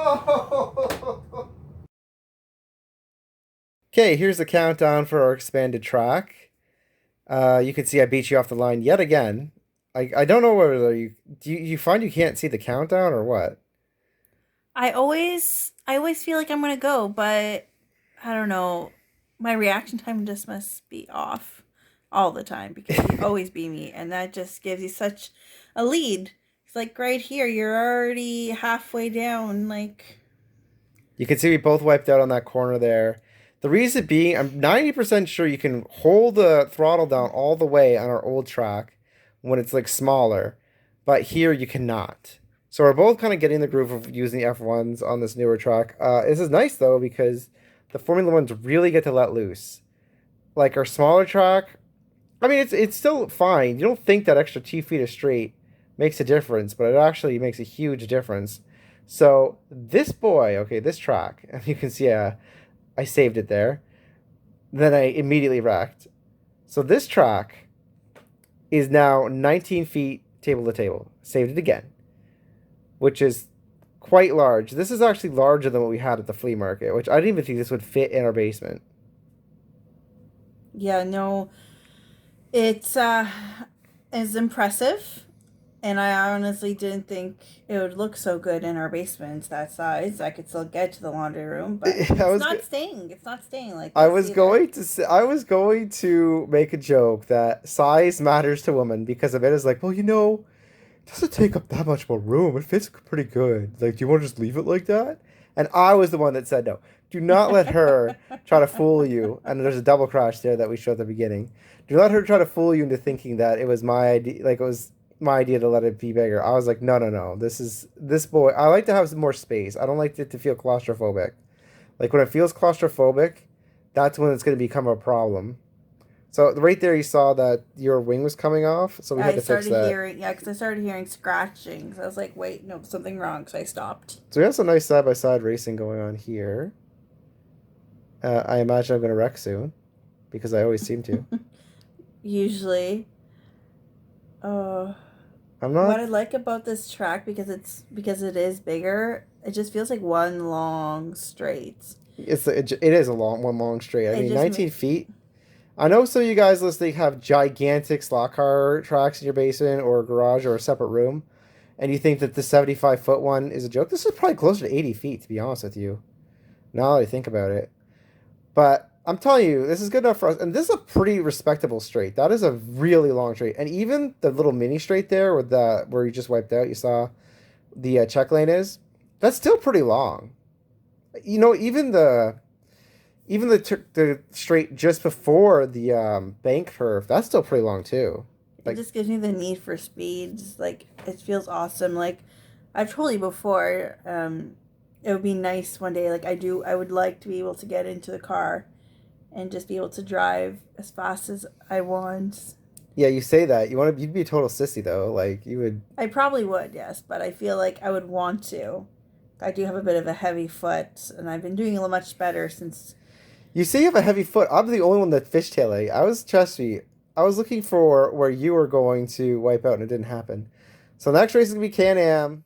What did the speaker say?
Oh! Okay, here's the countdown for our expanded track. You can see I beat you off the line yet again. I don't know whether you find you can't see the countdown or what. I always feel like I'm gonna go, but I don't know. My reaction time just must be off all the time because you always beat me, and that just gives you such a lead. It's like right here, you're already halfway down. Like, You can see we both wiped out on that corner there. The reason being, I'm 90% sure you can hold the throttle down all the way on our old track when it's like smaller, but here you cannot. So we're both kind of getting the groove of using the F1s on this newer track. This is nice though because the Formula Ones really get to let loose. Like our smaller track, I mean it's still fine. You don't think that extra 2 feet of straight makes a difference, but it actually makes a huge difference. So this boy, okay, this track, and you can see I saved it there. Then I immediately wrecked. So this track is now 19 feet table to table. Saved it again, which is quite large. This is actually larger than what we had at the flea market, which I didn't even think this would fit in our basement. yeah, no, it's it's impressive, and I honestly didn't think it would look so good in our basements that size. I could still get to the laundry room, but I it's was not staying. It's not staying like I this was either. going to say, I was going to make a joke that size matters to women because of it is like, well, it doesn't take up that much more room. It fits pretty good. Like, do you want to just leave it like that? And I was the one that said no. Do not let her try to fool you. And there's a double crash there that we showed at the beginning. Do not let her try to fool you into thinking that it was my idea, like it was my idea to let it be bigger. I was like, no, no, no. This boy. I like to have some more space. I don't like it to feel claustrophobic. Like when it feels claustrophobic, that's when it's going to become a problem. So right there, you saw that your wing was coming off, so we had I to fix started that. hearing, yeah, because I started hearing scratching. So I was like, wait, no, something wrong. So I stopped. So we have some nice side by side racing going on here. I imagine I'm going to wreck soon because I always seem to. Usually, uh, I'm what not. I like about this track because it is bigger, it just feels like one long straight. It is a long straight. I It mean, just 19 feet. I know some of you guys listening have gigantic slot car tracks in your basement or garage or a separate room, and you think that the 75-foot one is a joke. This is probably closer to 80 feet, to be honest with you. Now that I think about it. But I'm telling you, this is good enough for us. And this is a pretty respectable straight. That is a really long straight. And even the little mini straight there with where you just wiped out, you saw the check lane is. That's still pretty long. Even the straight just before the bank curve, that's still pretty long too. it Like just gives me the need for speed. Like it feels awesome. Like I've told you before, it would be nice one day. Like I would like to be able to get into the car and just be able to drive as fast as I want. yeah, you say that you'd be a total sissy though. Like you would. I probably would, yes, but I feel like I would want to. I do have a bit of a heavy foot, and I've been doing a much better since. You say you have a heavy foot. I'm the only one that fishtailing. Trust me, I was looking for where you were going to wipe out and it didn't happen. So next race is gonna be Can Am.